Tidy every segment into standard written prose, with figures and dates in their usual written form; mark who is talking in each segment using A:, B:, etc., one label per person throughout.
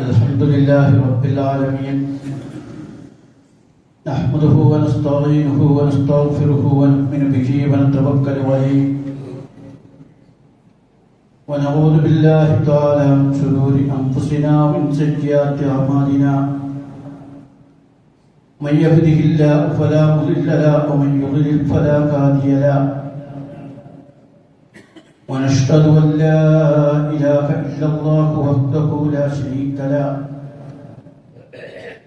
A: الحمد لله رب العالمين نحمده ونستعينه ونستغفره ونؤمن به ونتوكل عليه ونعوذ بالله تعالى من شرور أنفسنا ومن سيئات أعمالنا من يهده الله فلا مضل له ومن يضلل فلا هادي له ونشهد أن لا إله إلا الله وحده لا شريك له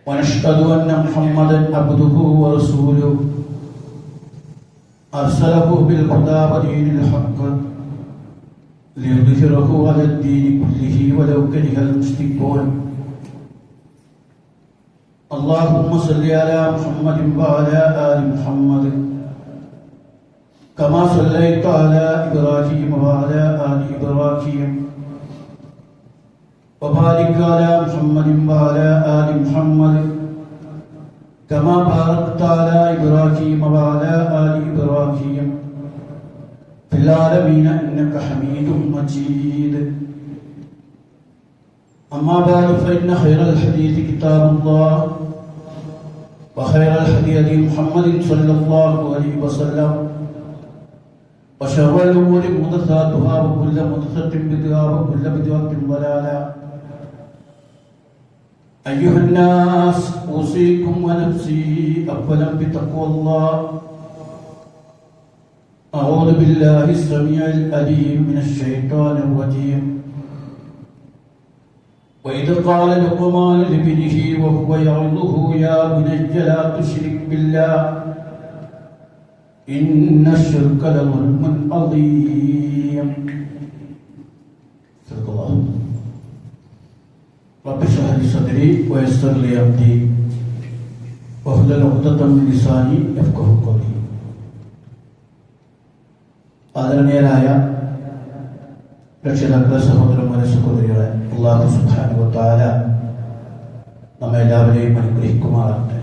A: ونشهد أن محمدا عبده ورسوله أرسله بالهدى ودين الحق ليظهره على الدين كله ولو كره المشركون اللهم صل على محمد وعلى آل محمد كما صليت على إبراهيم وعلى آل إبراهيم وبارك على محمد وعلى آل محمد كما باركت على إبراهيم وعلى آل إبراهيم في العالمين إنك حميد مجيد أما بعد فإن خير الحديث كتاب الله وخير الهدي محمد صلى الله عليه وسلم وشر الأمور محدثاتها وكل محدثة بدعة وكل بدعة ضلالة أيها الناس أوصيكم ونفسي أولا بتقوى الله أعوذ بالله السميع العليم من الشيطان الرجيم وإذ قال لقمان لابنه وهو يعظه يا بني لا تشرك بالله إن الشرك لظلم عظيم صدق الله رب اشرح لي صدري ويسر لي أمري واحلل عقدة من لساني يفقهوا قولي ആദരണീയരായ രക്ഷിതാക്കളെ, സഹോദരന്മാരെ, സഹോദരികളെ, അല്ലാഹു സുബ്ഹാനഹു വ തആല നമ്മെല്ലാവരെയും അനുഗ്രഹിക്കുമാറാകട്ടെ.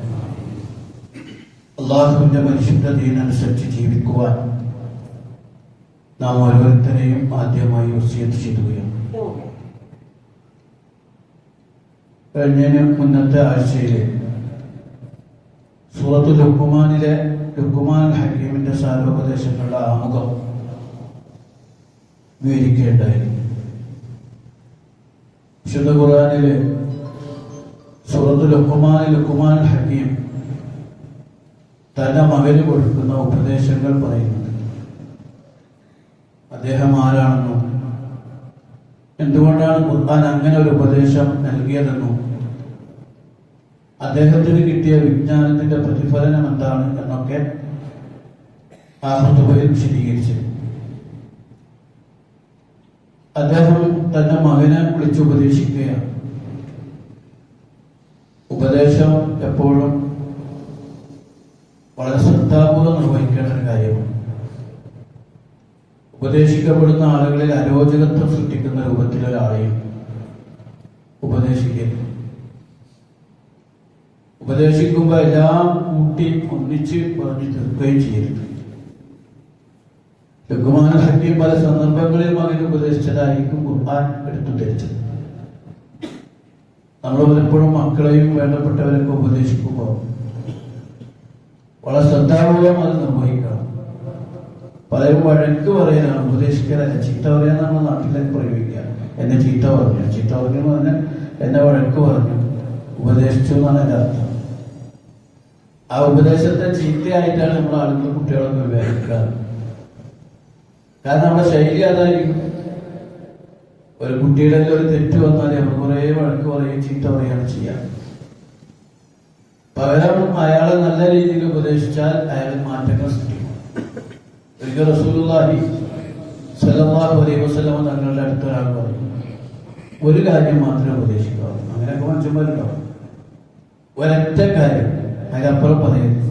A: അള്ളാഹുവിന്റെ പരിശുദ്ധ ദീനനുസരിച്ച് ജീവിക്കുവാൻ നാം ഓരോരുത്തരെയും ആദ്യമായി വസിയത്ത് ചെയ്യുകയാണ്. കഴിഞ്ഞ മുന്നത്തെ ആഴ്ചയിലെ സൂറത്തുൽ ലുഖ്മാനിലെ ലുഖ്മാൻ ഹക്കീമിന്റെ സാരോപദേശങ്ങളുടെ ആമുഖം വിവരിക്കേണ്ടായിരുന്നു. വിശുദ്ധ ഖുർആനിലെ സൂറത്തുൽ ലുഖ്മാനിൽ ലുഖ്മാൻ ഹക്കീം തന്റെ മകന് കൊടുക്കുന്ന ഉപദേശങ്ങൾ പറയുന്നുണ്ട്. അദ്ദേഹം ആരാണെന്നും എന്തുകൊണ്ടാണ് ഖുർആൻ അങ്ങനെ ഒരു ഉപദേശം നൽകിയതെന്നും അദ്ദേഹത്തിന് കിട്ടിയ വിജ്ഞാനത്തിന്റെ പ്രതിഫലനം എന്താണ് എന്നൊക്കെ ആ ഖുതുബയിൽ വിശദീകരിച്ചു. അദ്ദേഹം തന്റെ മകനെ വിളിച്ച് ഉപദേശിക്കുകയാണ്. ഉപദേശം എപ്പോഴും വളരെ ശ്രദ്ധാപൂർവ്വം നിർവഹിക്കേണ്ട ഒരു കാര്യമാണ്. ഉപദേശിക്കപ്പെടുന്ന ആളുകളിൽ അരോചകത്വം സൃഷ്ടിക്കുന്ന രൂപത്തിലൊരാളെയും ഉപദേശിക്കരുത്. ഉപദേശിക്കുമ്പോൾ എല്ലാം കൂട്ടി ഒന്നിച്ച് പറഞ്ഞു തീർക്കുകയും ചെയ്യരുത്. ലുഖ്മാൻ ഹക്കീം പല സന്ദർഭങ്ങളിൽ മകൻ ഉപദേശിച്ചതായിരിക്കും ഖുർആൻ എടുത്തു ധരിച്ചത്. നമ്മൾ പലപ്പോഴും മക്കളെയും വേണ്ടപ്പെട്ടവരൊക്കെ ഉപദേശിക്കുമ്പോൾ വളരെ ശ്രദ്ധാപൂർവം അത് നിർവഹിക്കണം. പലരും വഴക്ക് പറയാനാണ്, ഉപദേശിക്കാനല്ല. ചീത്ത പറയാൻ നമ്മുടെ നാട്ടിലേക്ക് പ്രയോഗിക്കുക. എന്നെ ചീത്ത പറഞ്ഞു, ചീത്ത പറഞ്ഞു പറഞ്ഞാൽ എന്നെ വഴക്ക് പറഞ്ഞു, ഉപദേശിച്ചു എന്നാണ് എൻ്റെ അർത്ഥം. ആ ഉപദേശത്തെ ചീത്തയായിട്ടാണ് നമ്മുടെ ആളുകൾ കുട്ടികളൊക്കെ വിവേചിക്കാറ്. കാരണം നമ്മുടെ ശൈലി അതായിരിക്കും. ഒരു കുട്ടിയുടെ ഒരു തെറ്റ് വന്നാൽ നമ്മൾ കുറേ വഴക്ക് പറയുകയും ചീത്ത പറയുകയാണ് ചെയ്യാം. പകരം അയാളെ നല്ല രീതിയിൽ ഉപദേശിച്ചാൽ അയാൾ മാറ്റങ്ങൾ സൃഷ്ടിക്കും. ഒരിക്കൽ റസൂലുള്ളാഹി സ്വല്ലല്ലാഹു അലൈഹി വസല്ലം തങ്ങളുടെ അടുത്തൊരാൾ പറയും, ഒരു കാര്യം മാത്രമേ ഉപദേശിക്കാവൂ. അങ്ങനെയൊക്കെ മനുഷ്യന്മാരുണ്ടാവും. ഒരൊറ്റ കാര്യം, അതിനപ്പുറം പറയരുത്.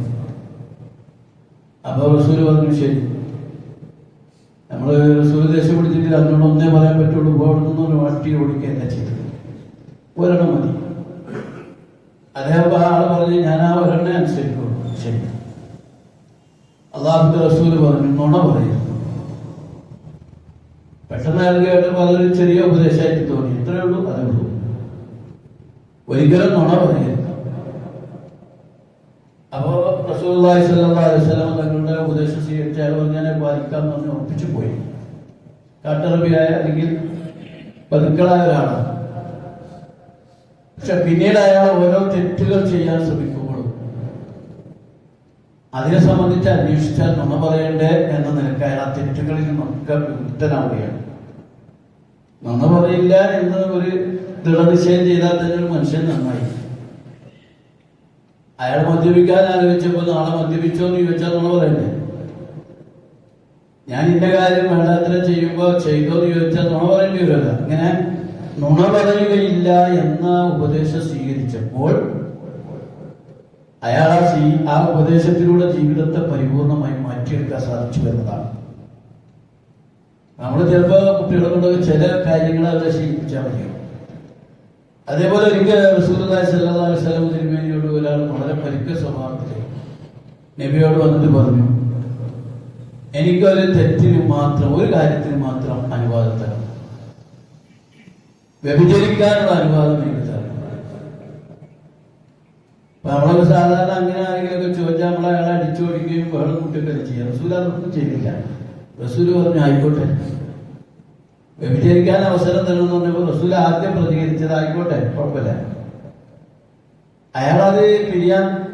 A: അപ്പൊ റസൂൽ പറഞ്ഞു, ശരി. നമ്മള് റസൂൽ ദേഷ്യം പിടിച്ചിട്ട് അതിനോട് ഒന്നേ പറയാൻ പറ്റുള്ളൂ. അവിടെ നിന്നൊരു വട്ടി ഓടിക്കുകയല്ല ചെയ്തത്, ഒരെണ്ണം മതി. അദ്ദേഹം ആ ആള് പറഞ്ഞ് ഞാൻ ആ ഒരെണ്ണേ അനുസരിക്കുള്ളൂ. ശരി. അള്ളാഹുവിന്റെ റസൂൽ പറഞ്ഞു, നുണ പറയരുത്. പെട്ടെന്ന് അയാൾ കേട്ട് വളരെ ചെറിയ ഉപദേശമായിട്ട് തോന്നി. ഇത്രയേ ഉള്ളൂ, അതേ ഉള്ളൂ. ഒരിക്കലും നുണ പറയരുത്. അപ്പോ റസൂലുള്ളാഹി സ്വല്ലല്ലാഹു അലൈഹി വസല്ലം തങ്ങളുടെ ഉപദേശം സ്വീകരിച്ച് അയാൾ പറഞ്ഞാൽ പാലിക്കാമെന്ന് പറഞ്ഞ് ഉറപ്പിച്ചു പോയി. കാട്ടറബിയായ അല്ലെങ്കിൽ പതുക്കളായ ഒരാളാണ്. പക്ഷെ പിന്നീട് അയാൾ ഓരോ തെറ്റുകൾ ചെയ്യാൻ ശ്രമിക്കുമ്പോഴും അതിനെ സംബന്ധിച്ച് അന്വേഷിച്ചാൽ നുണ പറയണ്ടേ എന്ന നിലക്ക് അയാൾ ആ തെറ്റുകളിൽ നിന്നൊക്കെ വിമുക്തനാവുകയാണ്. നുണ പറയില്ല എന്ന് ഒരു ദൃഢനിശ്ചയം ചെയ്താൽ തന്നെ ഒരു മനുഷ്യൻ നന്നായി. അയാൾ മദ്യപിക്കാൻ ആലോചിച്ചപ്പോൾ നാളെ മദ്യപിച്ചോ എന്ന് ചോദിച്ചാൽ നുണ പറയണ്ടേ? ഞാൻ ഇന്ന കാര്യം വേണ്ടാത്ര ചെയ്യുമ്പോൾ ചെയ്തോ എന്ന് ചോദിച്ചാൽ നുണ പറയേണ്ടി വരില്ല. ഇങ്ങനെ നുണ പറയുകയില്ല എന്ന ഉപദേശം സ്വീകരിച്ചപ്പോൾ അയാൾ ആ ഉപദേശത്തിലൂടെ ജീവിതത്തെ പരിപൂർണമായി മാറ്റിയെടുക്കാൻ സാധിച്ചു എന്നതാണ്. നമ്മൾ ചിലപ്പോൾ കുട്ടികളെ കൊണ്ടൊക്കെ ചില കാര്യങ്ങൾ അവരെ ശീലിപ്പിച്ചാൽ മതിയോ. അതേപോലെ ഒരിക്കൽ റസൂലുള്ളാഹി സ്വല്ലല്ലാഹു അലൈഹി വസല്ലം തിരുമേനിയോട് ഒരാൾ വളരെ പരിക്ക സ്വഭാവത്തിൽ നബിയോട് വന്നിട്ട് പറഞ്ഞു, എനിക്കൊരു തെറ്റിന് മാത്രം, ഒരു കാര്യത്തിന് മാത്രം അനുവാദം തരണം, വ്യഭിചരിക്കാനുള്ള അനുവാദം എനിക്ക് തരണം. അപ്പൊ നമ്മളൊക്കെ സാധാരണ അങ്ങനെ ആരെങ്കിലുമൊക്കെ ചോദിച്ചാൽ നമ്മളെ അയാളെ അടിച്ചോടിക്കുകയും ബഹളം കൂട്ടുകയൊക്കെ ചെയ്യാം. റസൂൽ അതൊന്നും ചെയ്തില്ല. റസൂൽ പറഞ്ഞു ആയിക്കോട്ടെ, വ്യഭിചരിക്കാൻ അവസരം തരണം എന്ന് പറഞ്ഞപ്പോൾ റസൂൽ ആദ്യം പ്രതികരിച്ചത് ആയിക്കോട്ടെ കുഴപ്പമില്ല. അയാളത്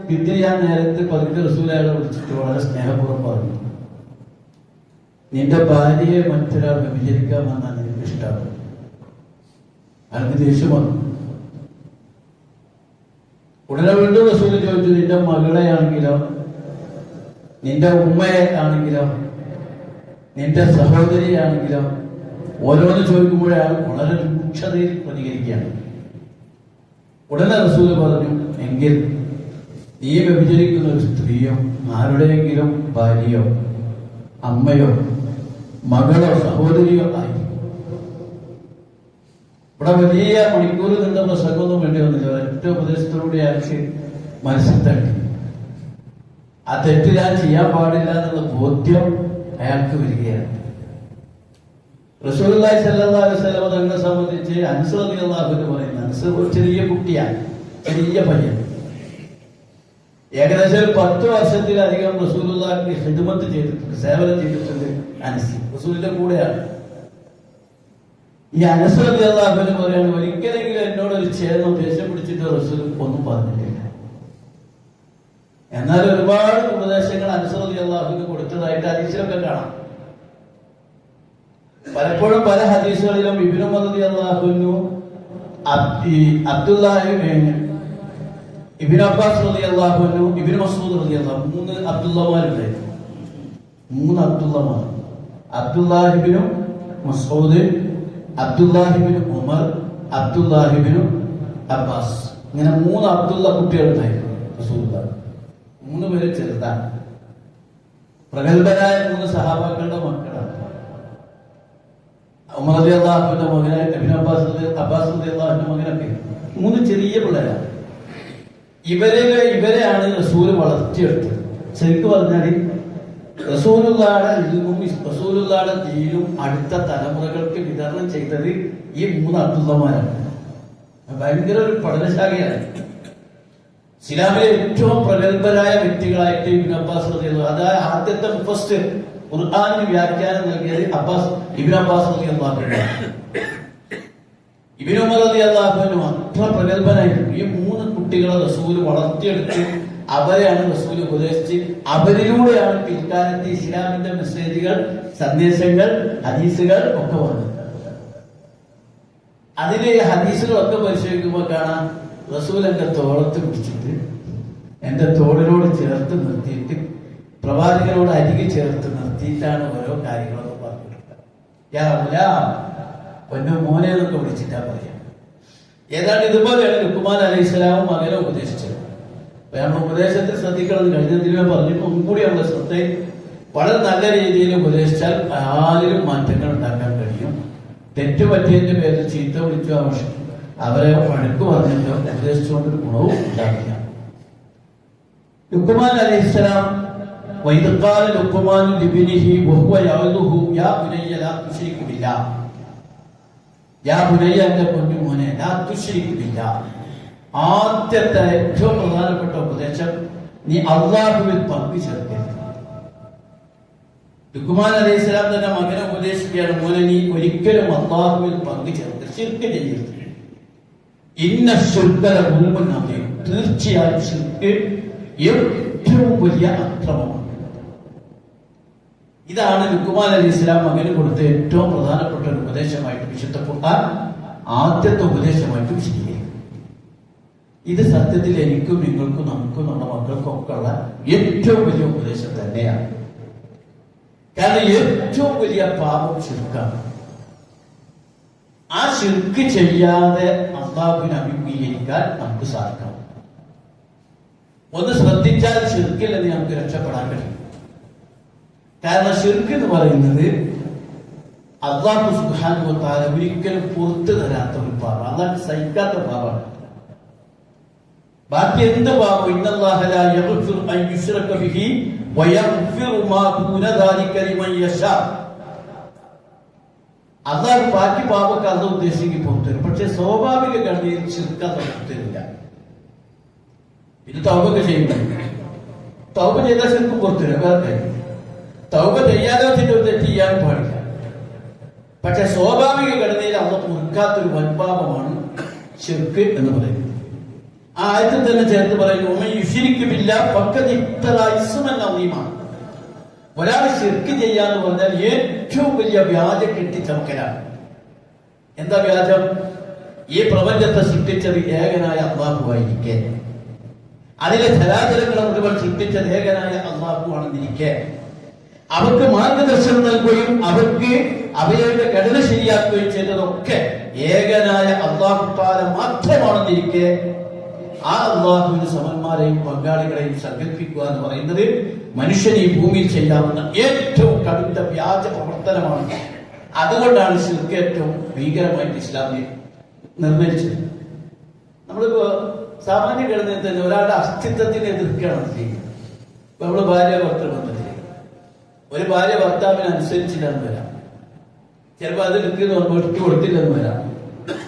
A: പിന്തിരിയാൻ നേരത്തെ പതുക്കെ റസൂൽ അയാളെ വിളിച്ചിട്ട് വളരെ സ്നേഹപൂർവ്വം പറഞ്ഞു, നിന്റെ ഭാര്യയെ മറ്റൊരാൾ വ്യഭിചരിക്കാൻ വന്നാൽ നിനക്ക് ഇഷ്ടമാണ്. അയാൾക്ക് ദേഷ്യം വന്നു. ഉടനെ വീണ്ടും റസൂൽ ചോദിച്ചു, നിന്റെ മകളെ ആണെങ്കിലോ, നിന്റെ ഉമ്മയെ ആണെങ്കിലോ, നിന്റെ സഹോദരിയാണെങ്കിലോ, ഓരോന്ന് ചോദിക്കുമ്പോഴാണ് വളരെ രൂക്ഷതയിൽ പ്രതികരിക്കുകയാണ്. ഉടനെ റസൂൽ പറഞ്ഞു, എങ്കിൽ നീ വ്യഭിചരിക്കുന്ന ഒരു സ്ത്രീയോ ആരുടെയെങ്കിലും ഭാര്യയോ അമ്മയോ മകളോ സഹോദരിയോ ആയി. ഇവിടെ വലിയ മണിക്കൂർ നിന്ന പ്രസംഗമൊന്നും വേണ്ടി വന്നില്ല. ഒരൊറ്റ ഉപദേശത്തിലൂടെ അയാൾക്ക് മനസ്സിൽ തട്ടി ആ തെറ്റ് ഞാൻ ചെയ്യാൻ പാടില്ല എന്നുള്ള ബോധ്യം അയാൾക്ക് വരികയാണ്. റസൂലുള്ളാഹി സ്വല്ലല്ലാഹു അലൈഹി വസല്ലം തങ്ങളെ സംബന്ധിച്ച് അൻസ് റളിയല്ലാഹു അൻഹു പറയുന്നത്, അൻസ് ഒരു ചെറിയ കുട്ടിയാണ്, ചെറിയ പയ്യൻ. ഏകദേശം 10 വർഷത്തിലധികം റസൂലുള്ളാഹിക്ക് ഖിദ്മത്ത് ചെയ്തിട്ടുണ്ട്, സേവനം ചെയ്തിട്ടുണ്ട് അൻസ്. റസൂലിന്റെ കൂടെയാണ്. ഈ അൻസ് റളിയല്ലാഹു അൻഹു പറയാണ്, ഒരിക്കലെങ്കിലും എന്നോട് ഒരു ചേർന്ന് ദേഷ്യം പിടിച്ചിട്ട് റസൂൽ ഒന്നും പറഞ്ഞിട്ടില്ല. എന്നാൽ ഒരുപാട് ഉപദേശങ്ങൾ അൻസ് റളിയല്ലാഹു അൻഹു കൊടുത്തതായിട്ട് ഹദീസിലൊക്കെ കാണാം. പലപ്പോഴും പല ഹദീസുകളിലും ഇബ്നു ഉമർ റളിയല്ലാഹു അൻഹു, അബ്ദുല്ലാഹി ഇബ്നു അബ്ബാസ് റളിയല്ലാഹു അൻഹു, ഇബ്നു മസ്ഊദ് റളിയല്ലാഹു, 3 അബ്ദുള്ളമാരുണ്ട്. 3 അബ്ദുള്ളമാർ, അബ്ദുല്ലാഹി ഇബ്നു മസ്ഊദ്, അബ്ദുല്ലാഹി ഇബ്നു ഉമർ, അബ്ദുല്ലാഹി ഇബ്നു അബ്ബാസ്. ഇങ്ങനെ 3 അബ്ദുള്ള കുട്ടികളുണ്ടായിരുന്നു റസൂലുള്ളാഹി. 3 പേര് ചെറുതാണ്, പ്രഗത്ഭരായ 3 സഹാബാക്കളുടെ മക്കളാണ്. ഉമർ റളിയല്ലാഹുവിന്റെ മകനെ, ഇബ്നു അബ്ബാസ് റളിയല്ലാഹുവിന്റെ മകനൊക്കെ 3 ചെറിയ പിള്ളേരാണ്. ഇവരെയാണ് റസൂല് വളർത്തിയെടുത്തത്. ശരിക്കും പറഞ്ഞാൽ റസൂലുള്ളാഹിയുടെ ഇൽമും റസൂലുള്ളാഹിയുടെ ദീനും അടുത്ത തലമുറകൾക്ക് വിതരണം ചെയ്തത് ഈ 3 അബ്ദുള്ളമാരാണ്. ഭയങ്കര ഒരു പഠനശാഖയാണ്. ഇസ്ലാമിലെ ഏറ്റവും പ്രഗത്ഭരായ വ്യക്തികളായിട്ട് ഇബ്നു അബ്ബാസ് റളിയല്ലാഹു, അതായത് ആദ്യത്തെ ഫസ്റ്റ് ഖുർആനിന് വ്യാഖ്യാനം നൽകിയത് ഇബ്നു അബ്ബാസ് റളിയല്ലാഹു അൻഹു. ഇബ്നു ഉമർ റളിയല്ലാഹു അൻഹു അത്ര പ്രഗത്ഭനായിരുന്നു. ഈ 3 കുട്ടികളെ റസൂൽ വളർത്തിയെടുത്ത് അവരെയാണ് റസൂൽ ഉപദേശിച്ച് അവരിലൂടെയാണ് പിൽക്കാലത്ത് ഇസ്ലാമിന്റെ മെസ്സേജുകൾ, സന്ദേശങ്ങൾ, ഹദീസുകൾ ഒക്കെ വന്നത്. അതിലെ ഹദീസുകളൊക്കെ പരിശോധിക്കുമ്പോൾ കാണാം, റസൂൽ എന്റെ തോളത്ത് പിടിച്ചിട്ട് എന്റെ തോളിനോട് ചേർത്ത് നിർത്തിയിട്ട് പ്രവാചകനോട് അരികെ ചേർത്ത് നിർത്തിയിട്ടാണ് ഓരോ കാര്യങ്ങളൊക്കെ പറഞ്ഞിട്ടുള്ളത്. പൊന്നു മോനെ എന്നൊക്കെ വിളിച്ചിട്ടാ പറയാം. ഏതാണ്ട് ഇതുപോലെയാണ് ലുക്മാൻ അലൈഹിസ്സലാമും മകനെ ഉപദേശിച്ചത്. നമ്മൾ ഉപദേശത്തിൽ ശ്രദ്ധിക്കണം. കഴിഞ്ഞതിലും പറഞ്ഞിട്ട് ഒന്നുകൂടി നമ്മുടെ ശ്രദ്ധയിൽ വളരെ നല്ല രീതിയിൽ ഉപദേശിച്ചാൽ ആരിലും മാറ്റങ്ങൾ ഉണ്ടാക്കാൻ കഴിയും. തെറ്റുപറ്റിയതിന്റെ പേരിൽ ചീത്ത വിളിച്ചു ആവശ്യം അവരെ വഴക്ക് പറഞ്ഞിട്ടോ ഉപദേശിച്ചുകൊണ്ടൊരു ഗുണവും ഉണ്ടാക്കില്ല. ലുക്മാൻ അലൈഹിസ്സലാം, വഇദ് ഖാല ലുക്മാനു ലിബ്നിഹി വഹുവ യഅദുഹു യാ ബുനയ്യ ലാ തുശ്രിക് ബില്ലാഹ്, യാ ബുനയ്യ, എന്റെ കുഞ്ഞു മോനെ, ലാ തുശ്രിക് ബില്ലാഹ്. ആദ്യത്തെ ഏറ്റവും പ്രധാനപ്പെട്ട ഉപദേശം, നീ അല്ലാഹുവിൽ പങ്കു ചേർക്കരുത്. ലുഖ്മാൻ അലൈഹിസ്സലാം തന്റെ മകനെ ഉപദേശിക്കുകയാണ്, മോനെ നീ ഒരിക്കലും അല്ലാഹുവിൽ പങ്കു ചേർക്കരുത്, ശിർക്ക് ചെയ്യരുത്. ഇന്ന ശിർക ലദുൽമുൻ അദീം, തീർച്ചയായും ശിർക്ക് ഏറ്റവും വലിയ അക്രമമാണ്. ഇതാണ് ലുഖ്മാൻ അലൈഹിസ്സലാം മകന് കൊടുത്ത ഏറ്റവും പ്രധാനപ്പെട്ട ഒരു ഉപദേശമായിട്ട് വിശുദ്ധ ഖുർആൻ ആദ്യത്തെ ഉപദേശമായിട്ട് വിശദീകരിക്കും. ഇത് സത്യത്തിൽ എനിക്കും നിങ്ങൾക്കും നമുക്കും നമ്മുടെ മക്കൾക്കും ഒക്കെ ഉള്ള ഏറ്റവും വലിയ ഉപദേശം തന്നെയാണ്. കാരണം ഏറ്റവും വലിയ പാപം ശിർക്കാണ്. ആ ശിർക്ക് ചെയ്യാതെ അല്ലാഹുവിനെ അഭിമുഖീകരിക്കാൻ നമുക്ക് സാധിക്കണം. ഒന്ന് ശ്രദ്ധിച്ചാൽ ശിർക്കിൽ നിന്ന് നമുക്ക് രക്ഷപ്പെടാൻ കഴിയും. കാരണം ശിർക്ക് എന്ന് പറയുന്നത് അല്ലാഹു സുബ്ഹാനഹു വ തആല ഒരിക്കലും പുറത്തു തരാത്ത ഒരു പാപം, അല്ലാഹു സഹിക്കാത്ത പാപമാണ്. ബാക്കി എന്ത് പാപം, ഇന്നല്ലാഹ ലാ യഗ്ഫിറു അൻ യുശ്റക ബിഹി വയഗ്ഫിറു മാ ദൂന ദാലിക ലിമൻ യശാ. അല്ലാഹു ബാക്കി പാപമൊക്കെ അത് ഉദ്ദേശിക്ക് പുറത്തുതരും, പക്ഷെ സ്വാഭാവിക ഗണനയിൽ ശിർക്ക് പുറത്തുതരില്ല. ഇത് തൗബയൊക്കെ ചെയ്യുമ്പോൾ തൗബ ചെയ്താൽ ശിർക്ക് പുറത്തുതരും, വേറെ കാര്യം. തൗബ ചെയ്യാതെ വെച്ചിട്ട് ഒരു തെറ്റ് ചെയ്യാൻ പാടില്ല. പക്ഷെ സ്വാഭാവിക ഘടനയിൽ അള്ള പൊറുക്കാത്തൊരു വൻപാപമാണ് ശിർക്ക് എന്ന് പറയുന്നത്. ആ ആയത്തിൽ തന്നെ ചേർത്ത് പറയുന്നു, ഒരാൾ ശിർക്ക് ചെയ്യാന്ന് പറഞ്ഞാൽ ഏറ്റവും വലിയ വ്യാജ കെട്ടിച്ചമക്കലാണ്. എന്താ വ്യാജം? ഈ പ്രപഞ്ചത്തെ സൃഷ്ടിച്ചത് ഏകനായ അല്ലാഹുവായിരിക്കെ, അതിലെ ചരാചരങ്ങളെ മുഴുവൻ സൃഷ്ടിച്ചത് ഏകനായ അല്ലാഹുവാണെന്നിരിക്കെ, അവർക്ക് മാർഗദർശനം നൽകുകയും അവർക്ക് അവയുടെ ഘടന ശരിയാക്കുകയും ചെയ്തതൊക്കെ ഏകനായ അല്ലാഹു തആല മാത്രമാണെന്നിരിക്കെ, ആ അല്ലാഹുവിന് സമന്മാരെയും പങ്കാളികളെയും സങ്കല്പിക്കുക എന്ന് പറയുന്നത് മനുഷ്യൻ ഈ ഭൂമിയിൽ ചെയ്യാവുന്ന ഏറ്റവും കടുത്ത വ്യാജ പ്രവർത്തനമാണ്. അതുകൊണ്ടാണ് ശിർക്ക് ഏറ്റവും ഭീകരമായിട്ട് ഇസ്ലാമിൽ നിർണയിച്ചത്. നമ്മളിപ്പോ സാമാന്യ ഘടനയിൽ തന്നെ ഒരാളുടെ അസ്തിത്വത്തിനെ എതിർക്കുകയാണ് ചെയ്യുന്നത്. ഇപ്പൊ നമ്മള് ഭാര്യ ഭർത്തൃ ബന്ധത്തിൽ ഒരു ഭാര്യ ഭർത്താവിനെ അനുസരിച്ചില്ലെന്ന് വരാം, ചിലപ്പോൾ അത് എടുത്തു കൊടുത്തില്ലെന്ന് വരാം,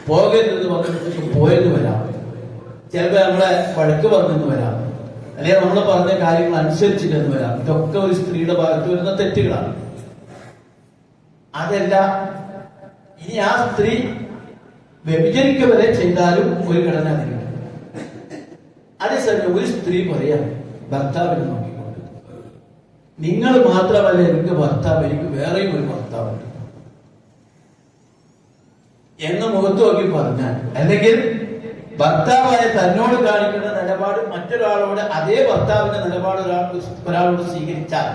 A: പോകരുതെന്ന് പറഞ്ഞിട്ട് പോയെന്ന് വരാം, ചിലപ്പോൾ നമ്മളെ വഴക്ക് പറഞ്ഞെന്ന് വരാം, അല്ലെങ്കിൽ നമ്മൾ പറഞ്ഞ കാര്യങ്ങൾ അനുസരിച്ചില്ലെന്ന് വരാം. ഇതൊക്കെ ഒരു സ്ത്രീയുടെ ഭാഗത്ത് വരുന്ന തെറ്റുകളാണ്. അതല്ല, ഇനി ആ സ്ത്രീ വ്യഭിചരിക്കുക വരെ ചെയ്താലും ഒരു ഘടന അതിലുണ്ട്. അതേസമയം ഒരു സ്ത്രീ പറയാം ഭർത്താവിനെ നോക്കിക്കൊണ്ട്, നിങ്ങൾ മാത്രമല്ല എനിക്ക് ഭർത്താവ്, എനിക്ക് വേറെയും ഒരു ഭർത്താവുണ്ട് എന്ന് മുഖത്ത് നോക്കി പറഞ്ഞാൽ, അല്ലെങ്കിൽ ഭർത്താവായ തന്നോട് കാണിക്കുന്ന നിലപാട് മറ്റൊരാളോട് അതേ ഭർത്താവിന്റെ നിലപാട് ഒരാളോട് സ്വീകരിച്ചാൽ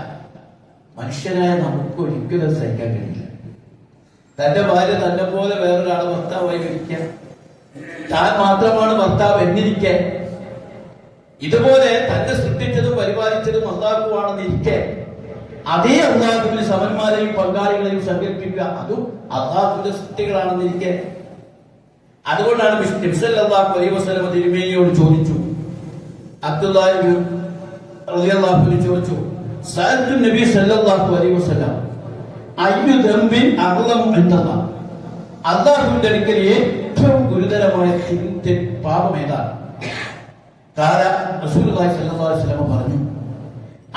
A: മനുഷ്യനായ നമുക്ക് ഒരിക്കലും സഹിക്കാൻ കഴിയില്ല. തന്റെ ഭാര്യ തന്നെ പോലെ വേറൊരാളെ ഭർത്താവായി വരിക്കാൻ, താൻ മാത്രമാണ് ഭർത്താവ് എന്നിരിക്കെ, ഇതുപോലെ തന്നെ സൃഷ്ടിച്ചതും പരിപാലിച്ചതും അല്ലാഹുവാണെന്നിരിക്കെ അതേ അല്ലാഹുവിന് സമന്മാരെയും പങ്കാളികളെയും സങ്കല്പിക്കുക, അതും അല്ലാഹുവിന്റെ സൃഷ്ടികളാണെന്നിരിക്കെ. അതുകൊണ്ടാണ് നബി സല്ലല്ലാഹു അലൈഹി വസല്ലം തിരുമേനിയോട് ചോദിച്ചു, അബ്ദുല്ലാഹി റളിയല്ലാഹു അൻഹു ചോദിച്ചു, സഅൽതു നബി സല്ലല്ലാഹു അലൈഹി വസല്ലം അയ്യു ദംബിൻ അഅ്ലമു ഇൻദല്ലാഹ്, അല്ലാഹുവിന്റെ അടുക്കൽ ഏറ്റവും ഗുരുതരമായ പാപം ഏതാണ്? കാല റസൂലുള്ളാഹി സ്വല്ലല്ലാഹു അലൈഹി വസല്ലം പറഞ്ഞു,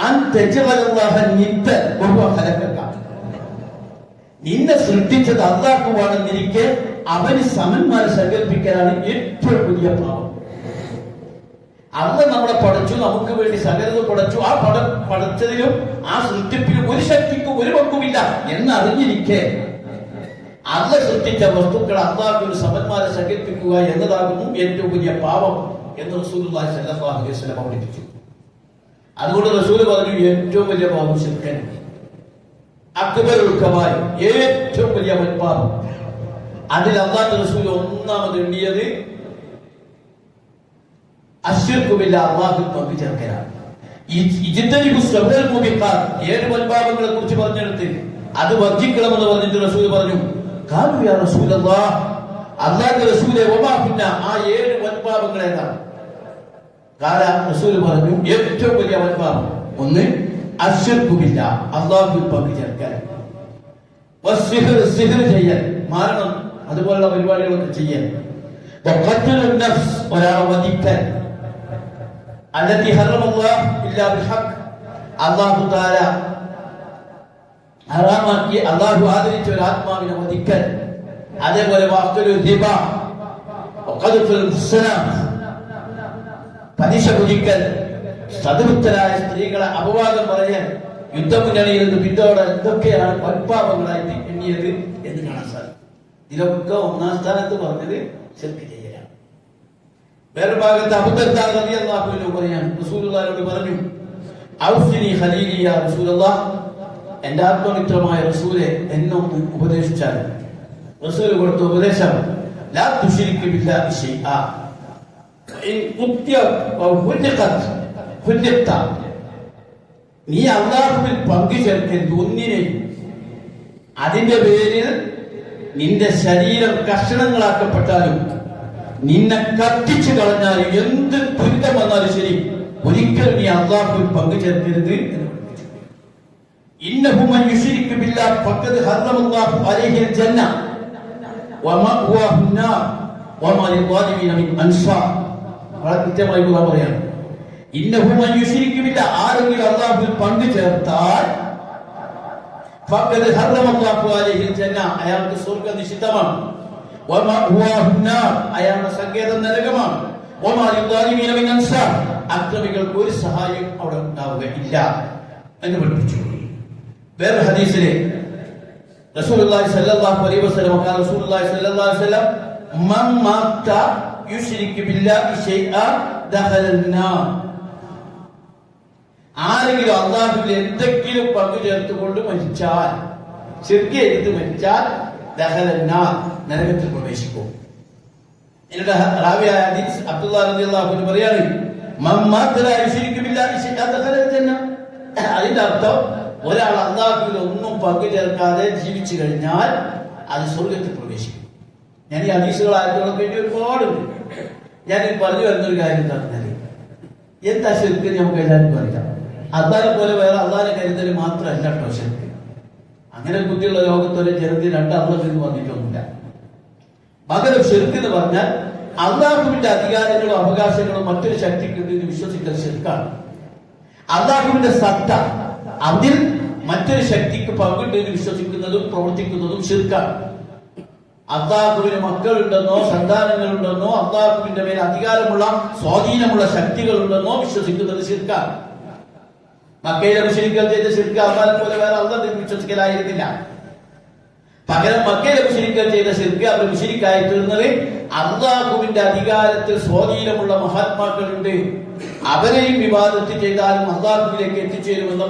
A: അൻ തജഅലല്ലാഹ നിദ്ദൻ വഹുവ ഖലഖക, നിന്നെ സൃഷ്ടിച്ചത് അല്ലാഹുവാണെന്നിരിക്കെ അവന് സമന്മാരെ സങ്കല്പിക്കാനാണ് ഏറ്റവും വലിയ പാപം. അന്ന് നമ്മളെ പടച്ചു, നമുക്ക് വേണ്ടി സകലത പടച്ചു, ആ പടച്ചതിലും ആ സൃഷ്ടിപ്പിലും ഒരു ശക്തിക്കും ഒരു പങ്കുമില്ല എന്നറിഞ്ഞിരിക്കെ അന്ന് സൃഷ്ടിച്ച വസ്തുക്കൾ അല്ലാഹുവിന് സമന്മാരെ സങ്കല്പിക്കുക എന്നതാകുന്നു ഏറ്റവും വലിയ പാപം എന്ന് റസൂലുള്ളാഹി സ്വല്ലല്ലാഹു അലൈഹി വസല്ലം പഠിപ്പിച്ചു. അതുകൊണ്ട് റസൂല് പറഞ്ഞു, ഏറ്റവും വലിയ പാപം ശിർക്കൻ, അക്ബറുൽ കബായിർ, ഏറ്റവും വലിയ പാപം. അതിൽ അല്ലാഹുവിന്റെ റസൂൽ ഒന്നാമത് എണ്ണിയത് അശ്ശിർക്കു ബില്ലാഹ്, അല്ലാഹുവിൽ പങ്കു ചേർക്കലാണ്. ഏഴ് വൻപാപങ്ങളെ കുറിച്ച് പറഞ്ഞെടുത്ത് അത് വർജിക്കണമെന്ന് പറഞ്ഞിട്ട് റസൂൽ പറഞ്ഞു, ഖാലു യാ റസൂലല്ലാഹ്, അല്ലാഹുവിന്റെ റസൂലേ വമാ ഫിന്ന, ആ ഏഴ് വൻപാപങ്ങൾ ഏതാണ്? ഖാല, റസൂൽ പറഞ്ഞു, ഏറ്റവും വലിയ വൻപാപം ഒന്ന് അശ്ശിർക്കു ബില്ലാഹ്, അല്ലാഹുവിൽ പങ്കു ചേർക്കൽ, വസ്സിഹ്ർ, സിഹ്ർ ചെയ്യൽ, മാരണം, അതുപോലുള്ള പരിപാടികളൊക്കെ ചെയ്യാൻ. ഒരാളെ വധിക്കൽ, അല്ലാഹു തആല ഹറാമാക്കി അല്ലാഹു ആദരിച്ച ഒരു ആത്മാവിനെ വധിക്കൽ. അതേപോലെ പലിശ കുടിക്കൽ, സദൃത്തരായ സ്ത്രീകളെ അപവാദം പറയാൻ, യുദ്ധമുന്നണിയിൽ നിന്ന് പിന്നോട് എന്തൊക്കെയാണ് വൻപാപങ്ങളായിട്ട് എണ്ണിയത് എന്ന് കാണാൻ സാധിക്കും. ഇതിലൊക്കെ ഒന്നാം സ്ഥാനത്ത് പറഞ്ഞത് ശിർക്ക് ചെയ്യലാണ്. വേറെ ഭാഗത്ത് അബൂ ദർദാ റളിയല്ലാഹു അൻഹു പറയാൻ റസൂലുള്ളാഹിയോട് പറഞ്ഞു, ഔസിനി ഖലീലി യാ റസൂലല്ലാഹ്, എന്റെ ആത്മമിത്രമായ റസൂലെ എന്നൊന്ന് ഉപദേശിച്ചാൽ. റസൂൽ കൊടുത്ത ഉപദേശം, ലാ തുശ്രിക് ബില്ലാഹി ശൈആ ഇൻ ഖുത്തിയ വ ഹുലിഖത് ഹുലിഖത, നീ അല്ലാഹുവിൽ പങ്കു ചേർക്കരുത് ഒന്നിനെയും. അതിന്റെ പേരിൽ നിന്റെ ശരീരം കഷണങ്ങളാക്കപ്പെട്ടാലും നിന്നെ കത്തിച്ചു കളഞ്ഞാലും എന്ത് ദുരിതം വന്നാലും ശരി, ഒരിക്കലും നീ അല്ലാഹുവിൽ പങ്കു ചേർക്കരുത് എന്ന് പഠിപ്പിച്ചു. ഇന്നഹു മൻ യുശ്രിക് ബില്ലാഹി ഫഖദ് ഹറമല്ലാഹു അലൈഹിൽ ജന്ന വമഅവാഹു അന്നാർ വമാ ലിദ്ദാലിമീന മിൻ അൻസാർ. വളരെ കൃത്യമായി ഖുർആൻ പറയാണ്, ഇന്നഹു മൻ യുശ്രിക് ബില്ലാഹി, ആരെങ്കിലും അല്ലാഹുവിൽ പങ്കു ചേർത്താൽ ഫഖദ് ഹറമല്ലാഹു അലൈഹിൽ ജന്ന, അയാൾക്ക് സ്വർഗ്ഗം നിഷിദ്ധമാണ്. വമഅവാഹു അന്നാർ, അയാളുടെ സങ്കേതം നരകമാണ്. വമാ ലിദ്ദാലിമീന മിൻ അൻസാർ, അക്രമികൾക്ക് ഒരു സഹായം അവിടെ ഉണ്ടാവുകയില്ല എന്ന് പഠിപ്പിച്ചു. വേറെ ഹദീസിലെ റസൂലുള്ളാഹി സ്വല്ലല്ലാഹു അലൈഹി വസല്ലം ഖാല റസൂലുള്ളാഹി സ്വല്ലല്ലാഹു അലൈഹി വസല്ലം മൻ മാത യുശ്രിക് ബില്ലാഹി ശൈആ ദഖലൻ നാർ, ആരെങ്കിലും അല്ലാഹുവിൽ എന്തെങ്കിലും പങ്കു ചേർത്തുകൊണ്ട് മരിച്ചാൽ, ശിർക്ക് ചെയ്ത് മരിച്ചാൽ ദഖലൻ നാർ, നരകത്തിൽ പ്രവേശിക്കും. ഇതിന്റെ റാവിയായ ഹദീസ് അബ്ദുല്ലാഹ് റളിയല്ലാഹു അൻഹു പറയാണ്, മൻ മാത ലാ യുശ്രിക് ബില്ലാഹി ശൈആ ദഖലൽ ജന്ന. അതിന്റെ അർത്ഥം, ഒരാൾ അല്ലാഹുവിൽ ഒന്നും പങ്കു ചേർക്കാതെ ജീവിച്ചു കഴിഞ്ഞാൽ അത് സ്വർഗത്തിൽ പ്രവേശിക്കും. ഞാൻ ഈ ഹദീസുകൾ ആയതുകളൊക്കെ വേണ്ടി ഒരുപാടുണ്ട്. ഞാൻ പറഞ്ഞു വരുന്നൊരു കാര്യം എന്താ പറഞ്ഞാൽ, എന്താ ശിർക്ക് നമുക്ക് എല്ലാവർക്കും അറിയാം. അള്ളാനെ പോലെ വേറെ അള്ളാനെ കരുതൽ മാത്രമല്ല കേട്ടോ ശിർക്ക്. അങ്ങനെ ബുദ്ധിയുള്ള ലോകത്തൊരു ജനത്തിൽ രണ്ട് അള്ളാഹ് വന്നിട്ടൊന്നുമില്ല. പകരം ശിർക്ക് എന്ന് പറഞ്ഞാൽ അള്ളാഹുവിന്റെ അധികാരങ്ങളും അവകാശങ്ങളും മറ്റൊരു ശക്തിക്കുണ്ട് എന്ന് വിശ്വസിക്കൽ ശിർക്കാണ്. അള്ളാഹുവിന്റെ സത്ത, അതിൽ മറ്റൊരു ശക്തിക്ക് പങ്കുണ്ട് എന്ന് വിശ്വസിക്കുന്നതും പ്രവർത്തിക്കുന്നതും ശിർക്കാണ്. അള്ളാഹുവിന് മക്കളുണ്ടെന്നോ സന്താനങ്ങളുണ്ടെന്നോ അള്ളാഹുവിന്റെ മേൽ അധികാരമുള്ള സ്വാധീനമുള്ള ശക്തികളുണ്ടെന്നോ വിശ്വസിക്കുന്നത് ശിർക്കാണ്. മക്കയിലെ മുശ്രിക്കുകൾ ചെയ്ത ശിർക്ക് അള്ളാഹെ പോലെ വേറെ അള്ളാഹ് വിശ്വസിക്കലായിരുന്നില്ല. പകരം മക്കയിലെ മുശ്രിക്കുകൾ ചെയ്ത ശിർക്ക് അവർ മുശ്രിക്കായി തീർന്നത് അള്ളാഹുവിന്റെ അധികാരത്തിൽ സ്വാധീനമുള്ള മഹാത്മാക്കളുണ്ട്, അവരെയും വിവാദത്ത് ചെയ്താലും അള്ളാഹുവിലേക്ക് എത്തിച്ചേരുമെന്ന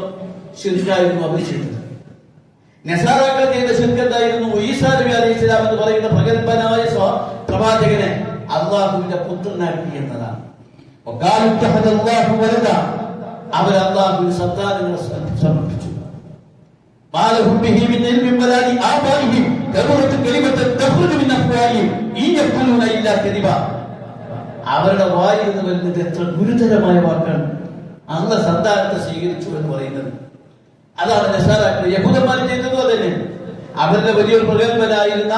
A: ശിർക്കായിരുന്നു അവർ ചെയ്തത്. നസാറാക്കൾ ചെയ്ത ശിർക്ക് എന്തായിരുന്നു? ഈസാ നബി അലൈഹിസ്സലാം എന്ന് പറയുന്ന പ്രഗൽഭനായ പ്രവാചകനെ അള്ളാഹുവിന്റെ പുത്രനാക്കി എന്നതാണ്. അവർ അള്ളാഹുവിന് സന്താനങ്ങളെ സമർപ്പിച്ചു. അവരുടെ വായിൽ നിന്ന് വരുന്നത് എത്ര ഗുരുതരമായ വാക്കാണ്. അള്ള സന്താനത്തെ സ്വീകരിച്ചു എന്ന് പറയുന്നത്. അതാണ് നസാറാക്കൾ യഹൂദന്മാർ ചെയ്തതും അതന്നെ. അവരുടെ വലിയൊരു പ്രഗൽഭനായിരുന്ന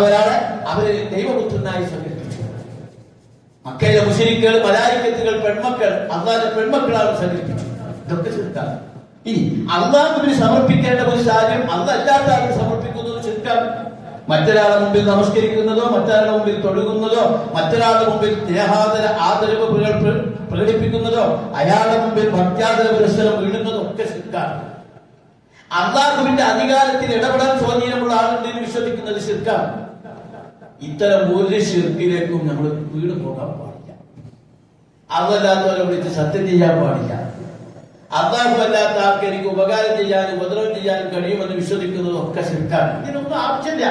A: ഒരാളെ അവര് ദൈവപുത്രനായി സങ്കല്പിച്ചു. മക്കയിലെ മുശ്രിക്കുകൾ, മലായിക്കത്തുകൾ, പെൺമക്കൾ, അള്ളാഹുവിന്റെ പെൺമക്കളാണ് സങ്കല്പിച്ചു. ഇതൊക്കെ ശിർക്കാണ്. ഇനി അള്ളാഹുവിന് സമർപ്പിക്കേണ്ട ഒരു സാഹചര്യം അല്ലാത്ത ആൾക്ക് സമർപ്പിക്കുന്നത് ശിർക്കാണ്. മറ്റൊരാളുടെ മുമ്പിൽ നമസ്കരിക്കുന്നതോ മറ്റൊരാളുടെ മുമ്പിൽ തൊഴുകുന്നതോ മറ്റൊരാളുടെ മുമ്പിൽ ആദരവ് പ്രകടിപ്പിക്കുന്നതോ അയാളുടെ മുമ്പിൽ ഭക്ത്യാദര പുരസ്സരം വീഴുന്നതോ ഒക്കെ ശിർക്കാണ്. അള്ളാഹുവിന്റെ അധികാരത്തിൽ ഇടപെടാൻ സ്വാധീനമുള്ള ആളുണ്ടെന്ന് വിശ്വസിക്കുന്നത് ശിർക്കാണ്. ഇത്തരം ഒരു ശിർക്കിലേക്കും നമ്മൾ വീണ് പോകാൻ പാടില്ല. അതല്ലാത്തവരെ വിളിച്ച് സത്യം ചെയ്യാൻ പാടില്ല. അള്ളാഹു അല്ലാത്ത ആൾക്ക് എനിക്ക് ഉപകാരം ചെയ്യാനും ഉപദ്രവം ചെയ്യാനും കഴിയുമെന്ന് വിശ്വസിക്കുന്നതും ഒക്കെ ശിർക്കാണ്. ഇതിനൊന്നും ആവശ്യമില്ല.